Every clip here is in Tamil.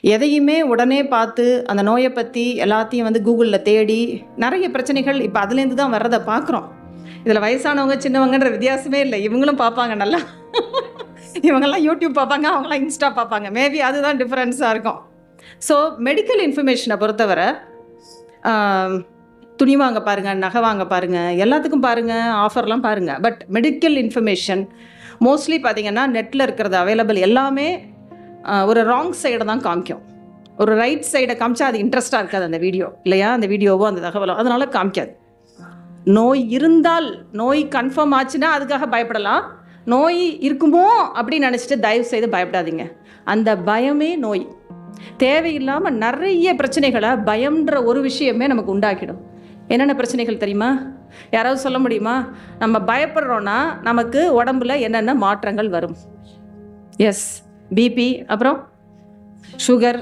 எதையுமே உடனே பார்த்து அந்த நோயை பற்றி எல்லாத்தையும் வந்து கூகுளில் தேடி நிறைய பிரச்சனைகள் இப்போ அதுலேருந்து தான் வர்றதை பார்க்குறோம். இதில் வயசானவங்க சின்னவங்கன்ற வித்தியாசமே இல்லை, இவங்களும் பார்ப்பாங்க நல்லா. இவங்கெல்லாம் யூடியூப் பார்ப்பாங்க, அவங்களாம் இன்ஸ்டா பார்ப்பாங்க. மேபி அதுதான் டிஃப்ரென்ஸாக இருக்கும். ஸோ மெடிக்கல் இன்ஃபர்மேஷனை பொறுத்தவரை துணி வாங்க பாருங்கள், நகை வாங்க பாருங்கள், எல்லாத்துக்கும் பாருங்கள், ஆஃபர்லாம் பாருங்கள். பட் மெடிக்கல் இன்ஃபர்மேஷன் மோஸ்ட்லி பார்த்திங்கன்னா நெட்டில் இருக்கிறது அவைலபிள் எல்லாமே ஒரு ராங் சைடை தான் காமிக்கும். ஒரு ரைட் சைடை காமிச்சா அது இன்ட்ரெஸ்டாக இருக்காது அந்த வீடியோ, இல்லையா? அந்த வீடியோவோ அந்த தகவலோ அதனால் காமிக்காது. நோய் இருந்தால், நோய் கன்ஃபார்ம் ஆச்சுன்னா அதுக்காக பயப்படலாம். நோய் இருக்குமோ அப்படின்னு நினச்சிட்டு தயவு செய்து பயப்படாதீங்க. அந்த பயமே நோய். தேவையில்லாமல் நிறைய பிரச்சனைகளை பயம்ன்ற ஒரு விஷயமே நமக்கு உண்டாக்கிடும். என்னென்ன பிரச்சனைகள் தெரியுமா? யாராவது சொல்ல முடியுமா? நம்ம பயப்படுறோன்னா நமக்கு உடம்புல என்னென்ன மாற்றங்கள் வரும்? எஸ், பிபி, அப்புறம் சுகர்,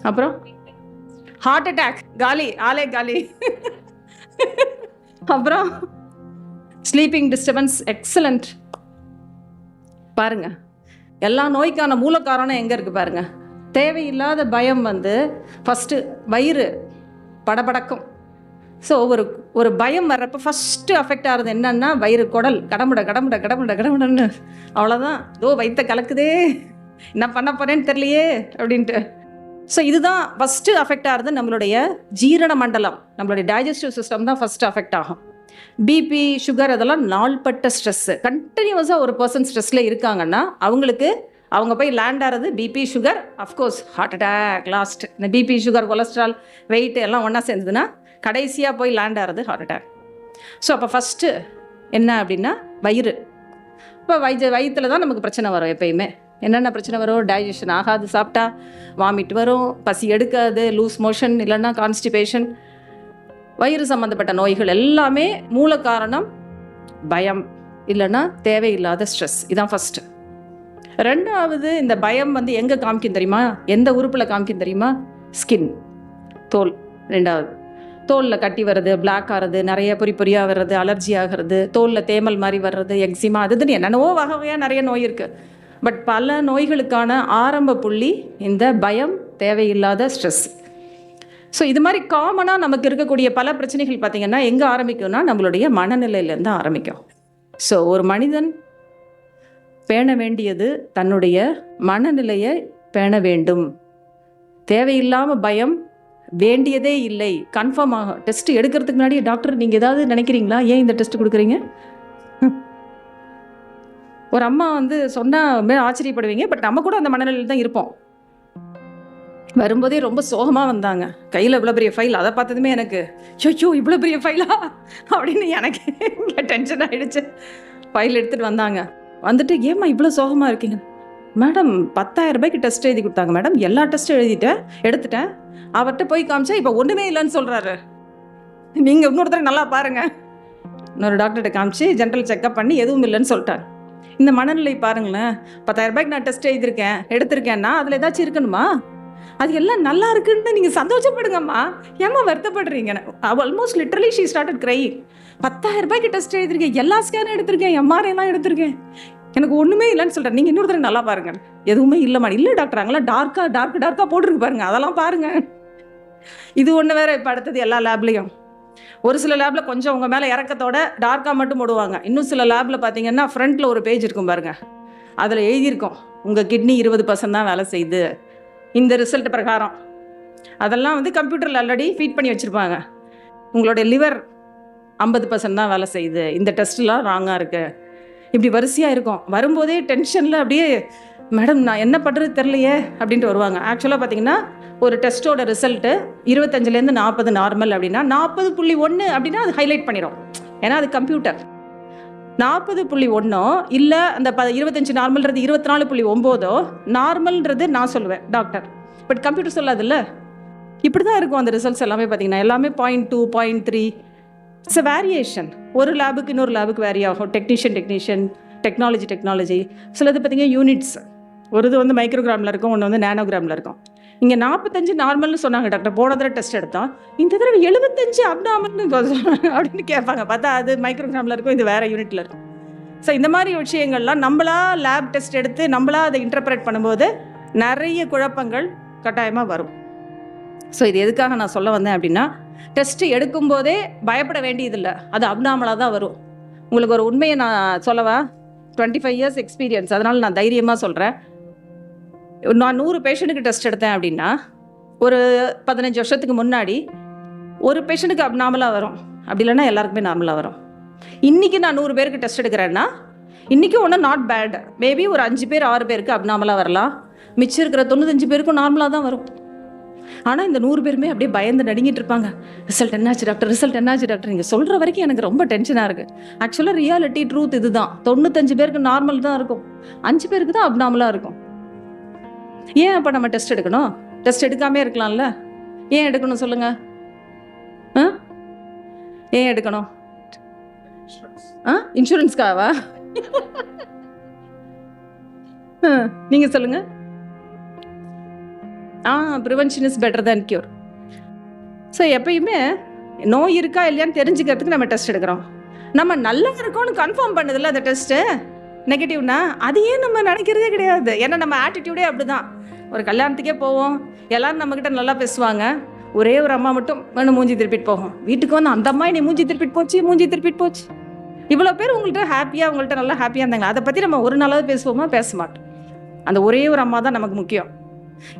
அப்புறம் ஹார்ட் அட்டாக், காலி, ஆலே காலி. அப்புறம் ஸ்லீப்பிங் டிஸ்டர்பன்ஸ். எக்ஸலண்ட். பாருங்க, எல்லா நோய்க்கான மூல காரணம் எங்கே இருக்குது பாருங்க. தேவையில்லாத பயம் வந்து ஃபஸ்ட்டு வயிறு படபடக்கும். ஸோ ஒரு பயம் வர்றப்போ ஃபஸ்ட்டு அஃபெக்ட் ஆகிறது என்னன்னா வயிறு, குடல் கடமுட கடமுட கடமுட கடமுடன்னு. அவ்வளோதான், இதோ வயிற்ற கலக்குதே, என்ன பண்ண போகிறேன்னு தெரியலையே அப்படின்ட்டு. ஸோ இதுதான் ஃபஸ்ட்டு அஃபெக்ட் ஆகிறது. நம்மளுடைய ஜீரண மண்டலம், நம்மளுடைய டைஜஸ்டிவ் சிஸ்டம் தான் ஃபஸ்ட்டு அஃபெக்ட் ஆகும். பிபி, சுகர் அதெல்லாம் நாள்பட்ட ஸ்ட்ரெஸ்ஸு. கண்டினியூஸாக ஒரு பர்சன் ஸ்ட்ரெஸ்ஸில் இருக்காங்கன்னா அவங்களுக்கு அவங்க போய் லேண்ட் ஆகிறது BP, sugar, of course heart attack last. இந்த பிபி, சுகர், கொலஸ்ட்ரால், வெயிட் எல்லாம் ஒன்றா சேர்ந்ததுன்னா கடைசியாக போய் லேண்ட் ஆகிறது ஹார்ட் அட்டாக். ஸோ அப்போ ஃபஸ்ட்டு என்ன அப்படின்னா வயிறு. இப்போ வயிற்றில் தான் நமக்கு பிரச்சனை வரும். எப்பயுமே என்னென்ன பிரச்சனை வரும்? டைஜஷன் ஆகாது, சாப்பிட்டா வாமிட் வரும், பசி எடுக்காது, லூஸ் மோஷன், இல்லைன்னா கான்ஸ்டிபேஷன். வயிறு சம்மந்தப்பட்ட நோய்கள் எல்லாமே மூல காரணம் பயம், இல்லைன்னா தேவையில்லாத ஸ்ட்ரெஸ். இதுதான் ஃபஸ்ட்டு. ரெண்டாவது, இந்த பயம் வந்து எங்கே காமிக்கும் தெரியுமா? எந்த உறுப்பில் காமிக்கும் தெரியுமா? ஸ்கின், தோல். ரெண்டாவது, தோலில் கட்டி வர்றது, பிளாக் ஆகிறது, நிறைய பொறியாக வர்றது, அலர்ஜி ஆகிறது, தோலில் தேமல் மாதிரி வர்றது, எக்ஸிமா, அதுன்னு என்னென்னவோ வகையாக நிறைய நோய் இருக்குது. பட் பல நோய்களுக்கான ஆரம்ப புள்ளி இந்த பயம், தேவையில்லாத ஸ்ட்ரெஸ். ஸோ இது மாதிரி காமனாக நமக்கு இருக்கக்கூடிய பல பிரச்சனைகள் பார்த்திங்கன்னா எங்கே ஆரம்பிக்கும்னா நம்மளுடைய மனநிலையிலேருந்து ஆரம்பிக்கும். ஸோ ஒரு மனிதன் பேண வேண்டியது தன்னுடைய மனநிலையை பேண வேண்டும். தேவையில்லாமல் பயம் வேண்டியதே இல்லை. கன்ஃபார்ம் ஆகும். டெஸ்ட் எடுக்கிறதுக்கு முன்னாடி டாக்டர் நீங்கள் ஏதாவது நினைக்கிறீங்களா, ஏன் இந்த டெஸ்ட் கொடுக்குறீங்க? ஒரு அம்மா வந்து சொன்னால் ஆச்சரியப்படுவீங்க. பட் நம்ம கூட அந்த மனநிலையில் தான் இருப்போம். வரும்போதே ரொம்ப சோகமாக வந்தாங்க. கையில் இவ்வளோ பெரிய ஃபைல். அதை பார்த்ததுமே எனக்கு ஐயோ இவ்வளோ பெரிய ஃபைலா அப்படின்னு எனக்கு டென்ஷன் ஆகிடுச்சு. ஃபைல் எடுத்துகிட்டு வந்தாங்க. வந்துட்டு ஏம்மா இவ்வளோ சோகமாக இருக்கீங்க? மேடம் 10,000 ரூபாய்க்கு டெஸ்ட் எழுதி கொடுத்தாங்க மேடம், எல்லா டெஸ்ட்டும் எடுத்துட்டேன். அவர்கிட்ட போய் காமிச்சா இப்போ ஒன்றுமே இல்லைன்னு சொல்கிறாரு. நீங்கள் இன்னொரு தடவை நல்லா பாருங்கள். இன்னொரு டாக்டர்கிட்ட காமிச்சு ஜென்ரல் செக்அப் பண்ணி எதுவும் இல்லைன்னு சொல்லிட்டாங்க. இந்த மனநிலை பாருங்களேன். 10,000 ரூபாய்க்கு நான் டெஸ்ட் எடுத்திருக்கேன்னா அதில் ஏதாச்சும் இருக்கணுமா? அது எல்லாம் நல்லா இருக்குன்னு நீங்கள் சந்தோஷப்படுங்கம்மா, ஏம்மா வருத்தப்படுறீங்க? Almost literally she started crying. 10,000 ரூபாய்க்கு டெஸ்ட் எழுதிருக்கேன், எல்லா ஸ்கேனும் எடுத்திருக்கேன், எம்ஆர்ஐ எல்லாம் எடுத்திருக்கேன், எனக்கு ஒன்றுமே இல்லைன்னு சொல்கிறேன். நீங்கள் இன்னொரு தடவை நல்லா பாருங்க. எதுவுமே இல்லைம்மா. இல்லை டாக்டர், அங்கெல்லாம் டார்க்காக போட்டிருக்கு பாருங்க, அதெல்லாம் பாருங்க. இது ஒன்று வேறு. இப்போ அடுத்தது எல்லா லேப்லேயும் ஒரு சில லேபில் கொஞ்சம் உங்கள் மேலே இறக்கத்தோட டார்க்காக மட்டும் போடுவாங்க. இன்னும் சில லேபில் பார்த்தீங்கன்னா ஃப்ரண்ட்டில் ஒரு பேஜ் இருக்கும் பாருங்கள், அதில் எழுதியிருக்கோம் உங்கள் கிட்னி 20% தான் வேலை செய்யுது இந்த ரிசல்ட் பிரகாரம். அதெல்லாம் வந்து கம்ப்யூட்டரில் ஆல்ரெடி ஃபீட் பண்ணி வச்சுருப்பாங்க. உங்களுடைய லிவர் 50% தான் வேலை செய்யுது, இந்த டெஸ்ட்லாம் ராங்காக இருக்குது. இப்படி வரிசையாக இருக்கும். வரும்போதே டென்ஷனில் அப்படியே மேடம் நான் என்ன பண்ணுறது தெரிலையே அப்படின்ட்டு வருவாங்க. ஆக்சுவலாக பார்த்தீங்கன்னா ஒரு டெஸ்ட்டோட ரிசல்ட்டு 25லேருந்து 40 நார்மல் அப்படின்னா 40.1 அப்படின்னா அது ஹைலைட் பண்ணிடும். ஏன்னா அது கம்ப்யூட்டர். 40.1 இல்லை அந்த 25 நார்மல்ன்றது 24.9 நார்மல்ன்றது நான் சொல்லுவேன் டாக்டர். But computer சொல்லாதுல்ல. இப்படி தான் இருக்கும் அந்த ரிசல்ட்ஸ் எல்லாமே. பார்த்தீங்கன்னா எல்லாமே 0.2 0.3 இட்ஸ் அ வேரியேஷன். ஒரு லேபுக்கு இன்னொரு லேபுக்கு வேரி ஆகும். Technician, technology. சிலது பார்த்தீங்கன்னா யூனிட்ஸ். ஒரு இது வந்து மைக்ரோகிராமில் இருக்கும், ஒன்று வந்து நேனோகிராமில் இருக்கும். இங்கே 45 நார்மல்னு சொன்னாங்க டாக்டர். போன தடவை டெஸ்ட் எடுத்தோம், இந்த தடவை 75 அப்டாமல்னு அப்படின்னு கேட்பாங்க. பார்த்தா அது மைக்ரோகிராமில் இருக்கும், இது வேறு யூனிட்டில் இருக்கும். ஸோ இந்த மாதிரி விஷயங்கள்லாம் நம்மளா லேப் டெஸ்ட் எடுத்து நம்மளா அதை இன்டர்பிரேட் பண்ணும்போது நிறைய குழப்பங்கள் கட்டாயமாக வரும். ஸோ இது எதுக்காக நான் சொல்ல வந்தேன் அப்படின்னா, டெஸ்ட்டு எடுக்கும்போதே பயப்பட வேண்டியதில்லை, அது அப்நார்மலாக தான் வரும். உங்களுக்கு ஒரு உண்மையை நான் சொல்லவா? 25 இயர்ஸ் எக்ஸ்பீரியன்ஸ், அதனால் நான் தைரியமாக சொல்கிறேன். நான் 100 பேஷண்ட்டுக்கு டெஸ்ட் எடுத்தேன் அப்படின்னா, ஒரு 15 வருஷத்துக்கு முன்னாடி ஒரு பேஷண்ட்டுக்கு அப்நார்மலாக வரும், அப்படி இல்லைன்னா எல்லாருக்குமே நார்மலாக வரும். இன்றைக்கி நான் 100 பேருக்கு டெஸ்ட் எடுக்கிறேன்னா, இன்றைக்கி ஒன்றும் நாட் பேட், மேபி ஒரு 5 பேர் 6 பேருக்கு அப்நார்மலாக வரலாம், மிச்சம் இருக்கிற 95 பேருக்கும் நார்மலாக தான் வரும். ஆனால் இந்த 100 பேருமே அப்படியே பயந்து நடுங்கிட்டு இருப்பாங்க. ரிசல்ட் என்னாச்சு டாக்டர், ரிசல்ட் என்னாச்சு டாக்டர். நீங்கள் சொல்கிற வரைக்கும் எனக்கு ரொம்ப டென்ஷனாக இருக்குது. ஆக்சுவலாக ரியாலிட்டி ட்ரூத் இது தான். 95 பேருக்கு நார்மல் தான் இருக்கும், 5 பேருக்கு தான் அப்நார்மலாக இருக்கும். ஏன் அப்போ நம்ம டெஸ்ட் எடுக்கணும்? டெஸ்ட் எடுக்காமே இருக்கலாம்ல. ஏன் எடுக்கணும் சொல்லுங்கள்? ஏன் எடுக்கணும்? இன்சூரன்ஸ்க்காவா? நீங்கள் சொல்லுங்கள். Prevention is better than cure. So எப்பயுமே நோய் இருக்கா இல்லையான்னு தெரிஞ்சுக்கிறதுக்கு நம்ம டெஸ்ட் எடுக்கிறோம். நம்ம நல்லா இருக்கோம்னு கன்ஃபார்ம் பண்ணதில்ல அந்த டெஸ்ட்டு நெகட்டிவ்னா, அதையே நம்ம நினைக்கிறதே கிடையாது. ஏன்னா நம்ம ஆட்டிடியூடே அப்படி தான். ஒரு கல்யாணத்துக்கே போவோம், எல்லோரும் நம்மக்கிட்ட நல்லா பேசுவாங்க, ஒரே ஒரு அம்மா மட்டும் வேணும் மூஞ்சி திருப்பிட்டு போகும். வீட்டுக்கு வந்து அந்த அம்மா நீ மூஞ்சி திருப்பிட்டு போச்சு. இவ்வளோ பேர் உங்கள்கிட்ட ஹாப்பியாக, உங்கள்கிட்ட நல்லா ஹாப்பியாக இருந்தாங்க, அதை பற்றி நம்ம ஒரு நாளாவது பேசுவோமா? பேச மாட்டோம். அந்த ஒரே ஒரு அம்மா தான் நமக்கு முக்கியம்.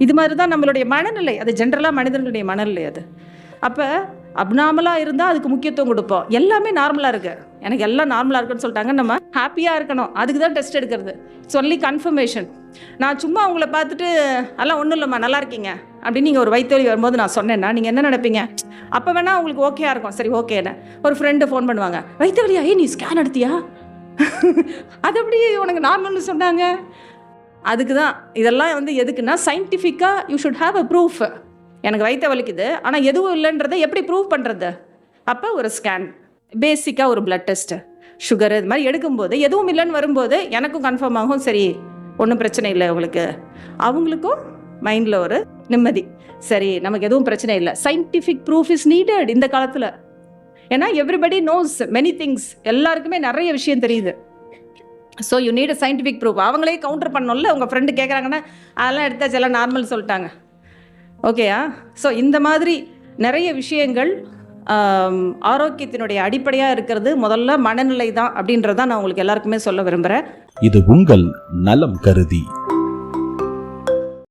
இது மாதிரி தான் நம்மளுடைய மனநிலை, அது ஜென்ரலாக மனிதர்களுடைய மனநிலை அது. அப்போ அப்நார்மலாக இருந்தால் அதுக்கு முக்கியத்துவம் கொடுப்போம். எல்லாமே நார்மலாக இருக்குது, எனக்கு எல்லாம் நார்மலாக இருக்குன்னு சொல்லிட்டாங்க, நம்ம ஹாப்பியாக இருக்கணும், அதுக்கு தான் டெஸ்ட் எடுக்கிறது. சொல்லி கன்ஃபர்மேஷன். நான் சும்மா உங்களை பார்த்துட்டு எல்லாம் ஒன்றும் இல்லைம்மா நல்லா இருக்கீங்க அப்படின்னு நீங்கள் ஒரு வயிற்று வலி வரும்போது நான் சொன்னேன்னா நீங்கள் என்ன நினைப்பீங்க? அப்போ வேணால் உங்களுக்கு ஓகேயா இருக்கும், சரி ஓகேன்னு. ஒரு ஃப்ரெண்டு ஃபோன் பண்ணுவாங்க, வயிற்று வலியா, நீ ஸ்கேன் எடுத்தியா? அது எப்படி உனக்கு நார்மல்னு சொன்னாங்க? அதுக்கு தான் இதெல்லாம் வந்து எதுக்குன்னா, சயின்டிஃபிக்காக you should have a proof. எனக்கு வயிற்று வலிக்குது ஆனால் எதுவும் இல்லைன்றதை எப்படி ப்ரூவ் பண்ணுறது? அப்போ ஒரு ஸ்கேன், பேசிக்காக ஒரு பிளட் டெஸ்ட்டு, சுகர் இது மாதிரி எடுக்கும்போது எதுவும் இல்லைன்னு வரும்போது எனக்கும் கன்ஃபார்ம் ஆகும், சரி ஒன்றும் பிரச்சனை இல்லை உங்களுக்கு, அவங்களுக்கும் மைண்டில் ஒரு நிம்மதி, சரி நமக்கு எதுவும் பிரச்சனை இல்லை. சயின்டிஃபிக் ப்ரூஃப் இஸ் நீடட் இந்த காலத்தில். ஏன்னா எவ்ரிபடி நோஸ் மெனி திங்ஸ், எல்லாருக்குமே நிறைய விஷயம் தெரியுது. So you need a scientific proof. அவங்களே கவுண்டர் பண்ணோம்ல, உங்கள் ஃப்ரெண்டு கேட்குறாங்கன்னா அதெல்லாம் எடுத்தாச்சு எல்லாம் நார்மல் சொல்லிட்டாங்க, ஓகேயா? ஸோ இந்த மாதிரி நிறைய விஷயங்கள் ஆரோக்கியத்தினுடைய அடிப்படையாக இருக்கிறது முதல்ல மனநிலை தான் அப்படின்றதான் நான் உங்களுக்கு எல்லாருக்குமே சொல்ல விரும்புகிறேன். இது உங்கள் நலம் கருதி